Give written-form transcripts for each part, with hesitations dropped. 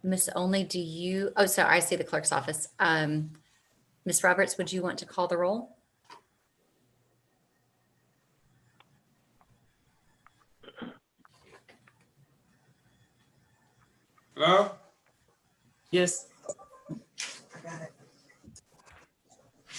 Miss Only, do you, oh, sorry, I see the clerk's office. Miss Roberts, would you want to call the roll? Hello? Yes. I got it.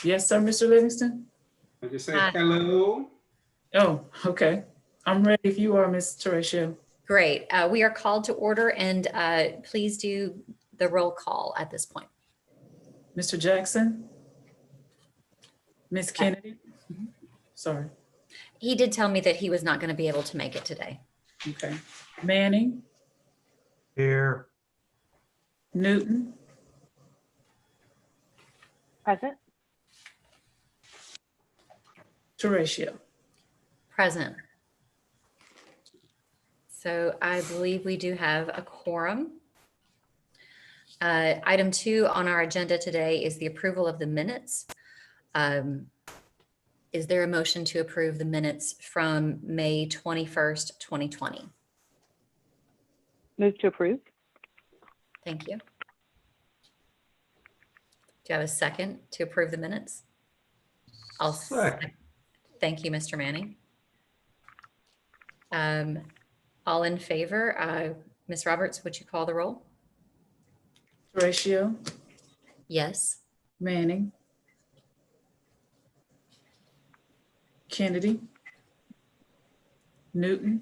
Yes, sir, Mr. Livingston? I just say Hi. hello. Oh, okay. I'm ready if you are, Ms. Teratio. Great. We are called to order, and please do the roll call at this point. Mr. Jackson? Ms. Kennedy? Sorry. He did tell me that he was not going to be able to make it today. Okay. Manning? Here. Newton? Present. Teratio. Present. So I believe we do have a quorum. Item 2 on our agenda today is the approval of the minutes. Is there a motion to approve the minutes from May 21st, 2020? Move to approve. Thank you. Do you have a second to approve the minutes? I'll Second. Thank you, Mr. Manning. All in favor? Ms. Roberts, would you call the roll? Teratio. Yes. Manning. Kennedy. Newton.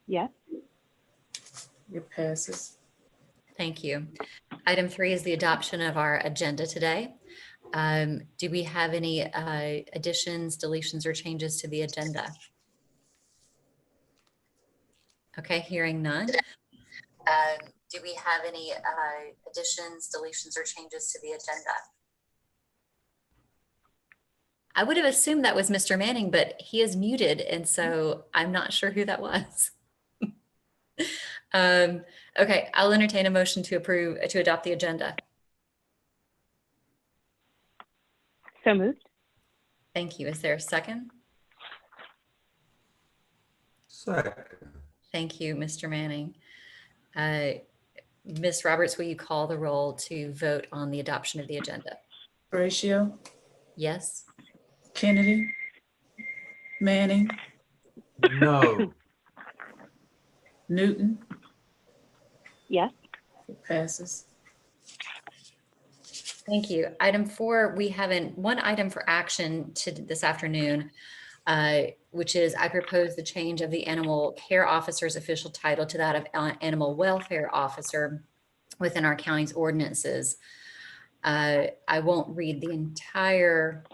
Yes. It passes. Thank you. Item 3 is the adoption of our agenda today. Do we have any additions, deletions, or changes to the agenda? Okay, hearing none. Do we have any additions, deletions, or changes to the agenda? I would have assumed that was Mr. Manning, but he is muted, and so I'm not sure who that was. Okay, I'll entertain a motion to adopt the agenda. So moved. Thank you. Is there a second? Second. Thank you, Mr. Manning. Ms. Roberts, will you call the roll to vote on the adoption of the agenda? Teratio. Yes. Kennedy. Manning. No. Newton. Yes. It passes. Thank you. Item 4, we have one item for action this afternoon, which is I propose the change of the animal care officer's official title to that of animal welfare officer within our county's ordinances. I won't read the entire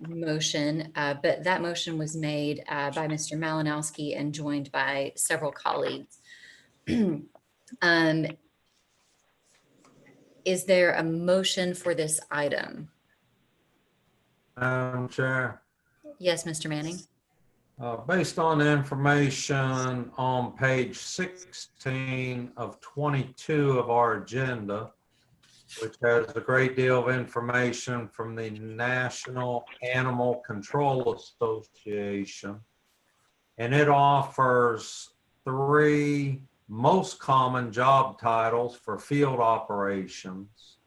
motion, but that motion was made by Mr. Malinowski and joined by several colleagues. Is there a motion for this item? Madam Chair, Yes, Mr. Manning. based on the information on page 16 of 22 of our agenda, which has a great deal of information from the National Animal Control Association, and it offers 3 most common job titles for field operations.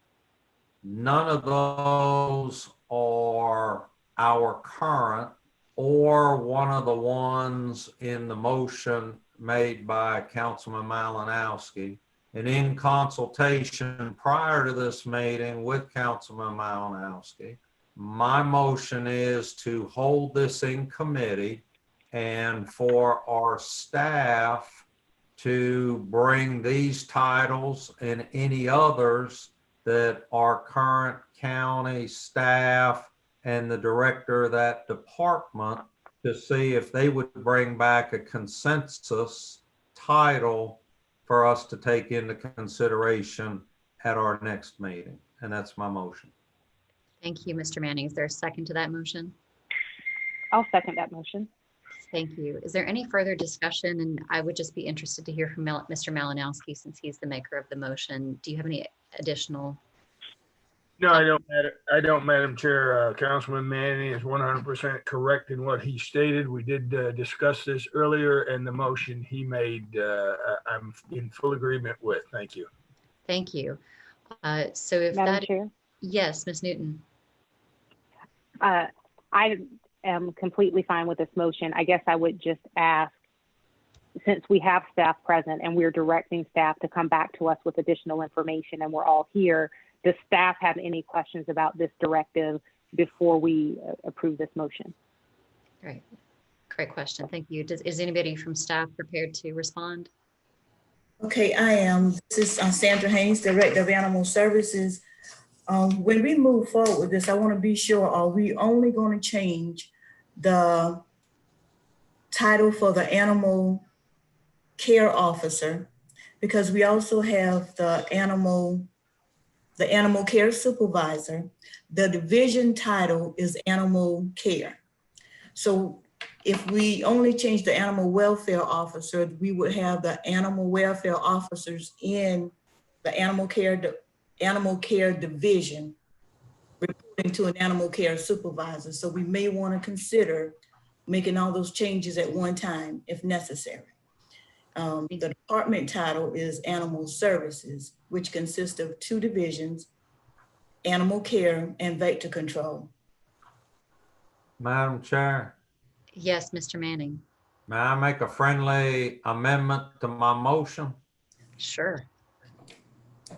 None of those are our current or one of the ones in the motion made by Councilman Malinowski. And in consultation prior to this meeting with Councilman Malinowski, my motion is to hold this in committee and for our staff to bring these titles and any others that our current county staff and the director of that department to see if they would bring back a consensus title for us to take into consideration at our next meeting. And that's my motion. Thank you, Mr. Manning. Is there a second to that motion? I'll second that motion. Thank you. Is there any further discussion? And I would just be interested to hear from Mr. Malinowski since he's the maker of the motion. Do you have any additional? No, I don't, Madam Chair. Councilman Manning is 100% correct in what he stated. We did discuss this earlier, and the motion he made, I'm in full agreement with. Thank you. Thank you. So if Madam that, Chair, yes, Ms. Newton. I am completely fine with this motion. I guess I would just ask, since we have staff present and we're directing staff to come back to us with additional information and we're all here, does staff have any questions about this directive before we approve this motion? Great. Great question. Thank you. Is anybody from staff prepared to respond? Okay, I am. This is Sandra Haynes, Director of Animal Services. When we move forward with this, I want to be sure, are we only going to change the title for the animal care officer? Because we also have the animal care supervisor. The division title is animal care. So if we only change the animal welfare officer, we would have the animal welfare officers in the animal care division reporting to an animal care supervisor. So we may want to consider making all those changes at one time if necessary. The department title is Animal Services, which consists of 2 divisions, animal care and vector control. Madam Chair, Yes, Mr. Manning. may I make a friendly amendment to my motion? Sure.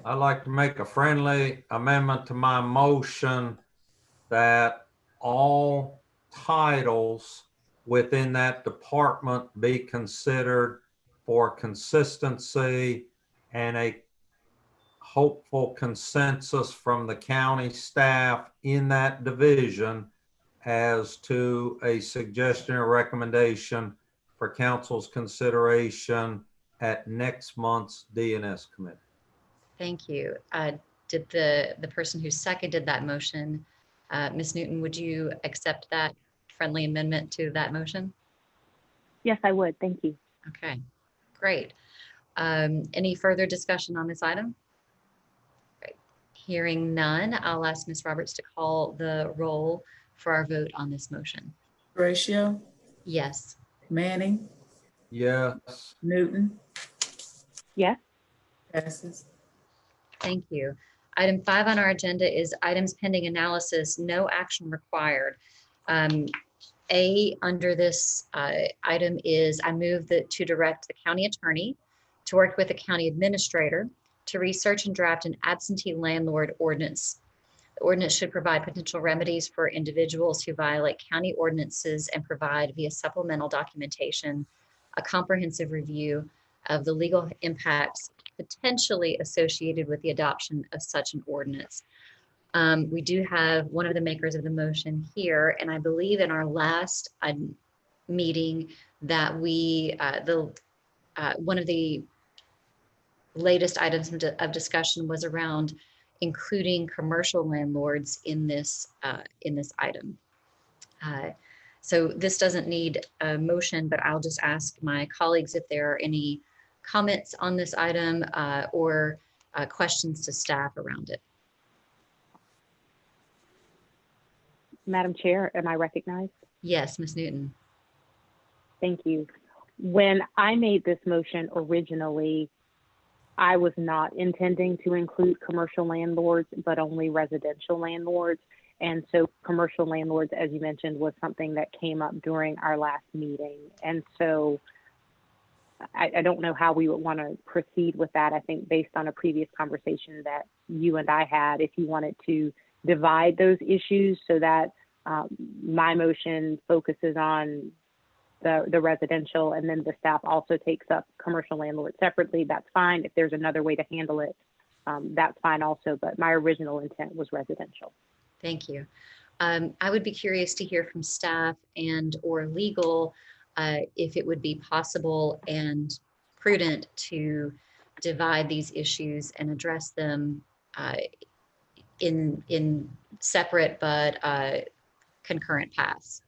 I'd like to make a friendly amendment to my motion that all titles within that department be considered for consistency and a hopeful consensus from the county staff in that division as to a suggestion or recommendation for council's consideration at next month's DNS committee. Thank you. Did the person who seconded that motion, Ms. Newton, would you accept that friendly amendment to that motion? Yes, I would. Thank you. Okay, great. Any further discussion on this item? Great. Hearing none, I'll ask Ms. Roberts to call the roll for our vote on this motion. Horatio, Yes. Manning, Yes. Newton, Yes, passes. Thank you. Item 5 on our agenda is items pending analysis, no action required. A under this item is I move that to direct the county attorney to work with the county administrator to research and draft an absentee landlord ordinance. The ordinance should provide potential remedies for individuals who violate county ordinances and provide via supplemental documentation a comprehensive review of the legal impacts potentially associated with the adoption of such an ordinance. We do have one of the makers of the motion here, and I believe in our last meeting that we, one of the latest items of discussion was around including commercial landlords in this item. So this doesn't need a motion, but I'll just ask my colleagues if there are any comments on this item or questions to staff around it. Madam Chair, am I recognized? Yes, Ms. Newton. Thank you. When I made this motion originally, I was not intending to include commercial landlords, but only residential landlords. And so commercial landlords, as you mentioned, was something that came up during our last meeting. And so I don't know how we would want to proceed with that. I think based on a previous conversation that you and I had, if you wanted to divide those issues so that my motion focuses on the residential and then the staff also takes up commercial landlords separately, that's fine. If there's another way to handle it, that's fine also. But my original intent was residential. Thank you. I would be curious to hear from staff and or legal if it would be possible and prudent to divide these issues and address them in separate but concurrent paths.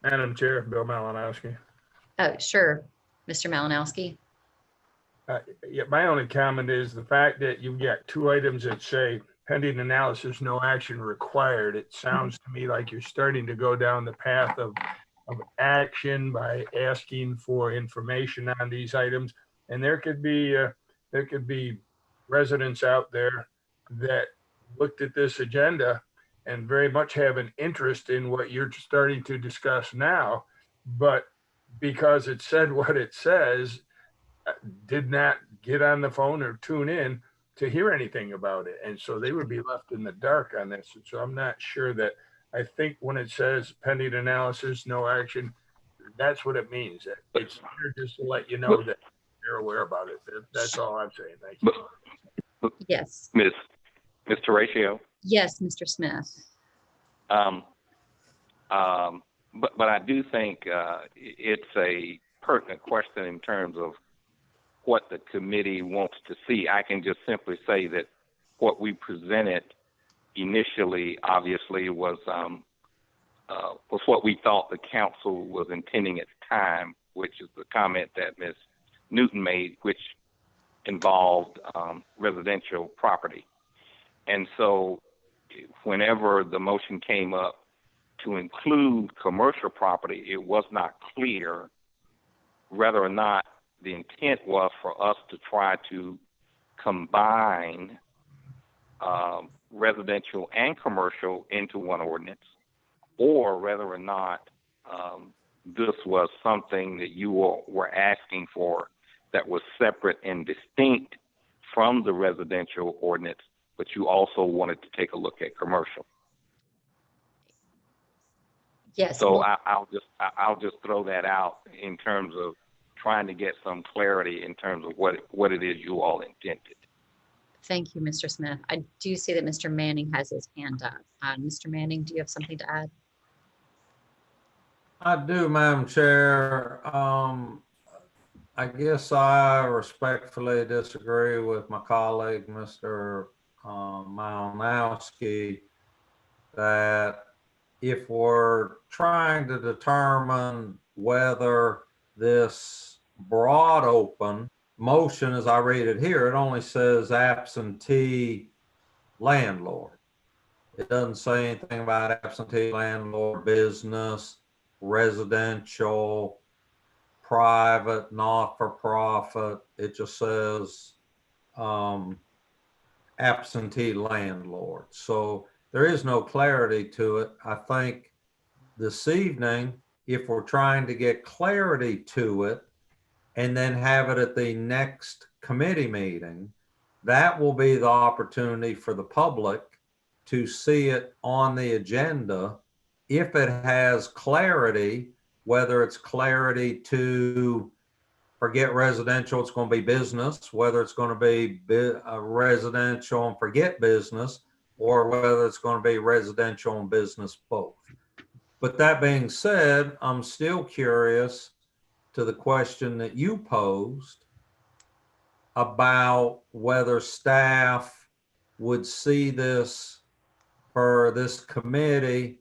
Madam Chair, Bill Malinowski. Oh, sure, Mr. Malinowski. Yeah, my only comment is the fact that you've got two items that say pending analysis, no action required. It sounds to me like you're starting to go down the path of action by asking for information on these items. And there could be residents out there that looked at this agenda and very much have an interest in what you're starting to discuss now, but because it said what it says, did not get on the phone or tune in to hear anything about it. And so they would be left in the dark on this. And so I'm not sure that, I think when it says pending analysis, no action, that's what it means. It's here just to let you know that you're aware about it. That's all I'm saying. Thank you. Yes. Mr. Ratio. Yes, Mr. Smith. But I do think it's a pertinent question in terms of what the committee wants to see. I can just simply say that what we presented initially, obviously, was what we thought the council was intending at the time, which is the comment that Ms. Newton made, which involved residential property. And so whenever the motion came up to include commercial property, it was not clear whether or not the intent was for us to try to combine residential and commercial into one ordinance, or whether or not this was something that you were asking for that was separate and distinct from the residential ordinance, but you also wanted to take a look at commercial. Yes. So well, I'll just throw that out in terms of trying to get some clarity in terms of what it is you all intended. Thank you, Mr. Smith. I do see that Mr. Manning has his hand up. Mr. Manning, do you have something to add? I do, Madam Chair. I guess I respectfully disagree with my colleague, Mr. Malinowski, that if we're trying to determine whether this broad open motion, as I read it here, it only says absentee landlord. It doesn't say anything about absentee landlord business, residential, private, not-for-profit. It just says absentee landlord. So there is no clarity to it. I think this evening, if we're trying to get clarity to it and then have it at the next committee meeting, that will be the opportunity for the public to see it on the agenda. If it has clarity, whether it's clarity to forget residential, it's going to be business, whether it's going to be residential and forget business, or whether it's going to be residential and business both. But that being said, I'm still curious to the question that you posed about whether staff would see this for this committee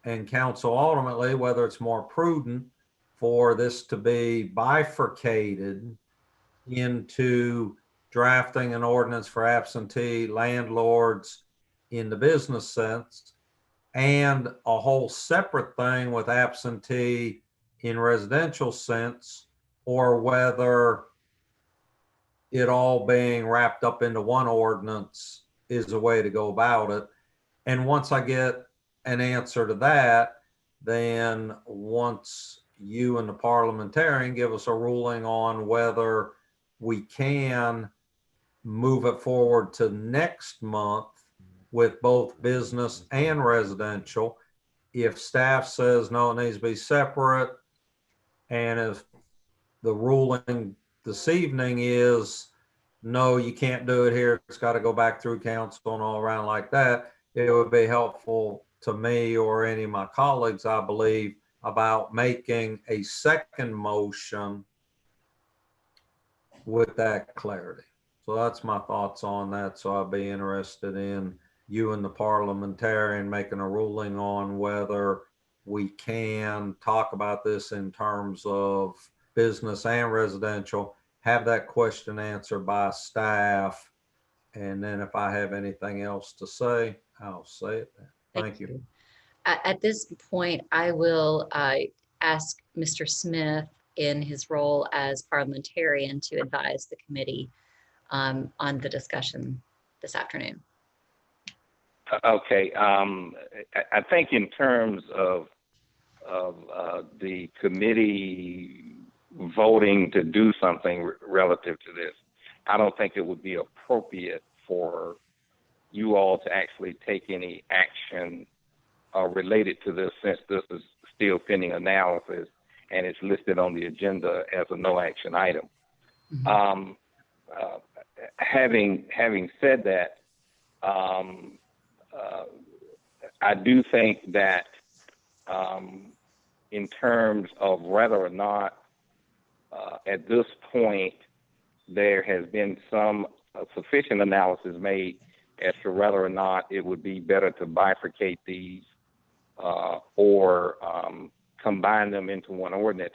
and council ultimately, whether it's more prudent for this to be bifurcated into drafting an ordinance for absentee landlords in the business sense and a whole separate thing with absentee in residential sense, or whether it all being wrapped up into one ordinance is a way to go about it. And once I get an answer to that, then once you and the parliamentarian give us a ruling on whether we can move it forward to next month with both business and residential. If staff says, no, it needs to be separate, and if the ruling this evening is, no, you can't do it here, it's got to go back through council and all around like that, it would be helpful to me or any of my colleagues, I believe, about making a second motion with that clarity. So that's my thoughts on that. So I'd be interested in you and the parliamentarian making a ruling on whether we can talk about this in terms of business and residential, have that question answered by staff. And then if I have anything else to say, I'll say it then. Thank you. At this point, I will ask Mr. Smith in his role as parliamentarian to advise the committee on the discussion this afternoon. Okay. I think in terms of the committee voting to do something relative to this, I don't think it would be appropriate for you all to actually take any action related to this, since this is still pending analysis and it's listed on the agenda as a no action item. Mhm. Having said that, I do think that in terms of whether or not at this point there has been some sufficient analysis made as to whether or not it would be better to bifurcate these or combine them into one ordinance.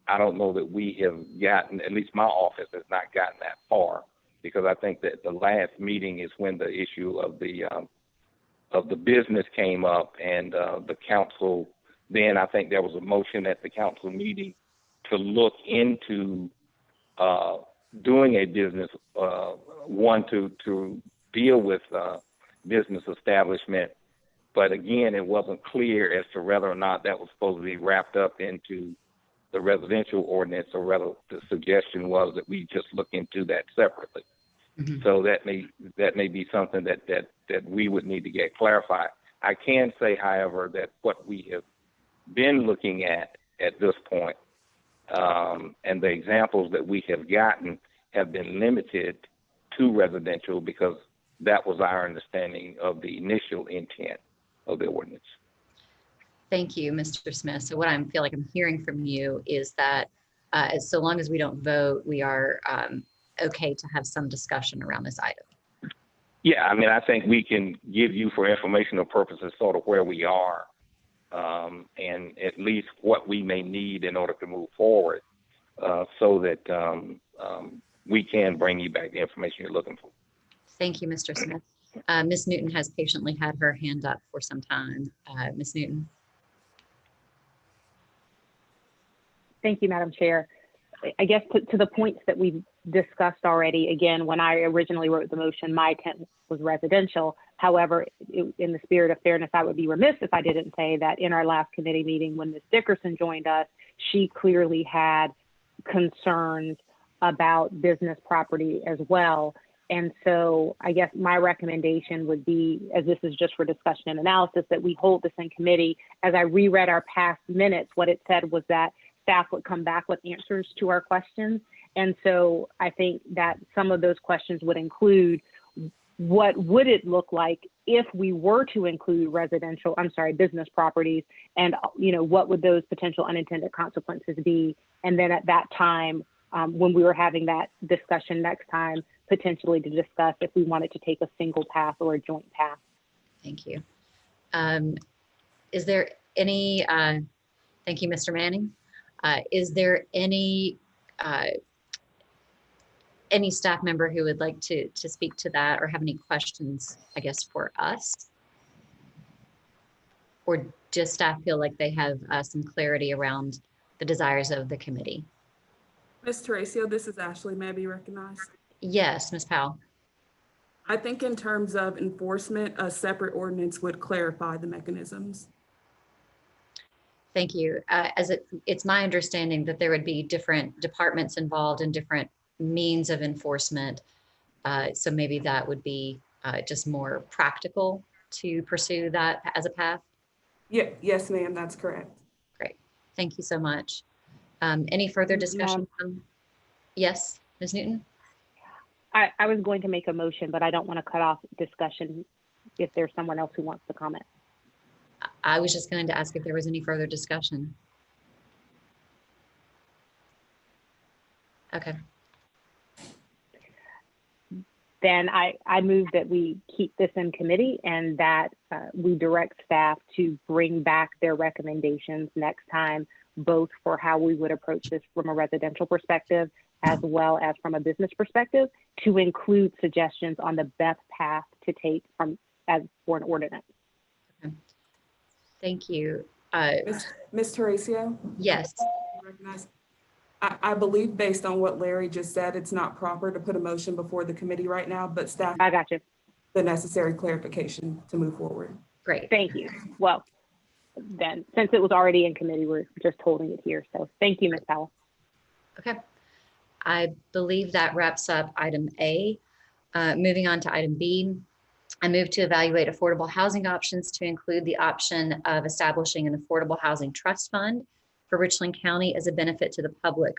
I don't know that we have gotten, at least my office has not gotten that far, because I think that the last meeting is when the issue of the business came up, and the council, then I think there was a motion at the council meeting to look into doing a business one to deal with business establishment. But again, it wasn't clear as to whether or not that was supposed to be wrapped up into the residential ordinance, or whether the suggestion was that we just look into that separately. Mhm. So that may be something that we would need to get clarified. I can say, however, that what we have been looking at this point, and the examples that we have gotten have been limited to residential, because that was our understanding of the initial intent of the ordinance. Thank you, Mr. Smith. So what I feel like I'm hearing from you is that so long as we don't vote, we are okay to have some discussion around this item. Yeah, I mean, I think we can give you, for informational purposes, sort of where we are, and at least what we may need in order to move forward, so that we can bring you back the information you're looking for. Thank you, Mr. Smith. Ms. Newton has patiently had her hand up for some time. Ms. Newton. Thank you, Madam Chair. I guess to the points that we've discussed already, again, when I originally wrote the motion, my intent was residential. However, in the spirit of fairness, I would be remiss if I didn't say that in our last committee meeting, when Ms. Dickerson joined us, she clearly had concerns about business property as well. And so I guess my recommendation would be, as this is just for discussion and analysis, that we hold this in committee. As I reread our past minutes, what it said was that staff would come back with answers to our questions. And so I think that some of those questions would include, what would it look like if we were to include business properties, and what would those potential unintended consequences be? And then at that time, when we were having that discussion next time, potentially to discuss if we wanted to take a single path or a joint path. Thank you. Is there any, thank you, Mr. Manning. Is there any staff member who would like to speak to that, or have any questions, I guess, for us? Or does staff feel like they have some clarity around the desires of the committee? Ms. Teresa, this is Ashley. May I be recognized? Yes, Ms. Powell. I think in terms of enforcement, a separate ordinance would clarify the mechanisms. Thank you. It's my understanding that there would be different departments involved in different means of enforcement. So maybe that would be just more practical to pursue that as a path. Yeah, yes, ma'am, that's correct. Great. Thank you so much. Any further discussion? Yes, Ms. Newton? I was going to make a motion, but I don't want to cut off discussion if there's someone else who wants to comment. I was just going to ask if there was any further discussion. Okay. then I move that we keep this in committee and that we direct staff to bring back their recommendations next time, both for how we would approach this from a residential perspective as well as from a business perspective, to include suggestions on the best path to take for an ordinance. Thank you. Ms. Horacio? Yes. Recognize. I believe based on what Larry just said, it's not proper to put a motion before the committee right now, but staff I got you. the necessary clarification to move forward. Great. Thank you. Well, then, since it was already in committee, we're just holding it here. So thank you, Ms. Powell. Okay. I believe that wraps up item A. Moving on to item B, I move to evaluate affordable housing options to include the option of establishing an affordable housing trust fund for Richland County as a benefit to the public.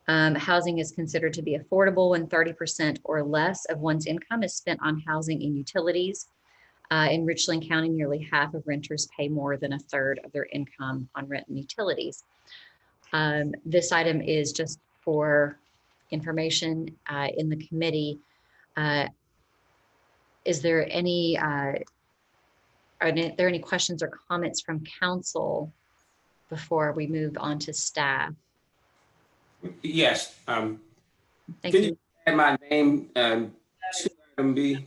Housing is considered to be affordable when 30% or less of one's income is spent on housing and utilities. In Richland County, nearly half of renters pay more than a third of their income on rent and utilities. This item is just for information in the committee. Is there any, are there any questions or comments from council before we move on to staff? Yes, Thank can you. you add my name to item B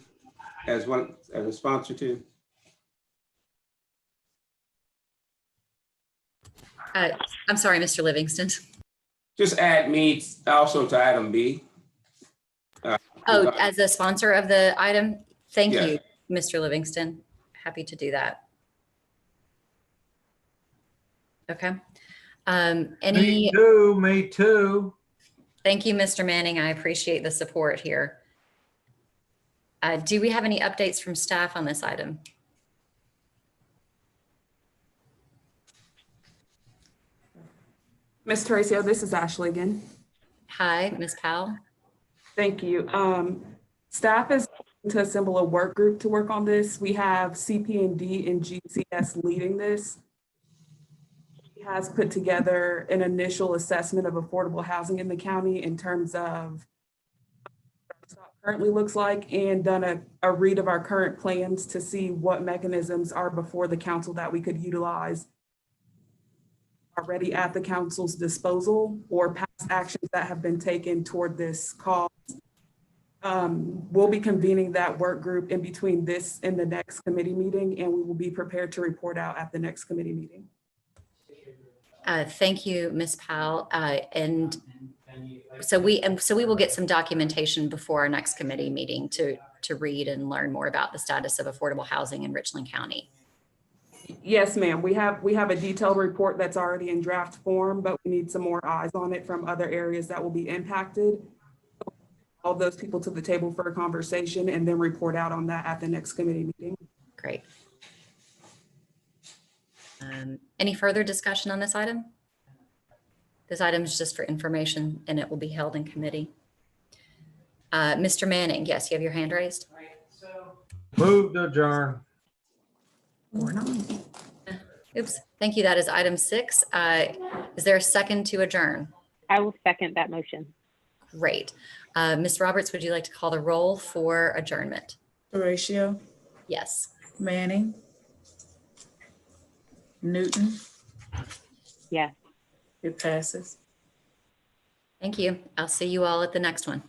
as a sponsor too? I'm sorry, Mr. Livingston. Just add me also to item B. Oh, as a sponsor of the item? Thank Yes. you, Mr. Livingston. Happy to do that. Okay. Me too, me too. Thank you, Mr. Manning. I appreciate the support here. Do we have any updates from staff on this item? Ms. Horacio, this is Ashley again. Hi, Ms. Powell. Thank you. Staff is to assemble a work group to work on this. We have CP&D and GCS leading this. He has put together an initial assessment of affordable housing in the county in terms of what it currently looks like, and done a read of our current plans to see what mechanisms are before the council that we could utilize already at the council's disposal or past actions that have been taken toward this cause. We'll be convening that work group in between this and the next committee meeting, and we will be prepared to report out at the next committee meeting. Thank you, Ms. Powell. And so we will get some documentation before our next committee meeting to read and learn more about the status of affordable housing in Richland County. Yes, ma'am. We have a detailed report that's already in draft form, but we need some more eyes on it from other areas that will be impacted. All those people to the table for a conversation and then report out on that at the next committee meeting. Great. Any further discussion on this item? This item is just for information and it will be held in committee. Mr. Manning, yes, you have your hand raised. Move to adjourn. Oops, thank you. That is item 6. Is there a second to adjourn? I will second that motion. Great. Ms. Roberts, would you like to call the roll for adjournment? Horatio, Yes. Manning, Newton, Yes. it passes. Thank you. I'll see you all at the next one.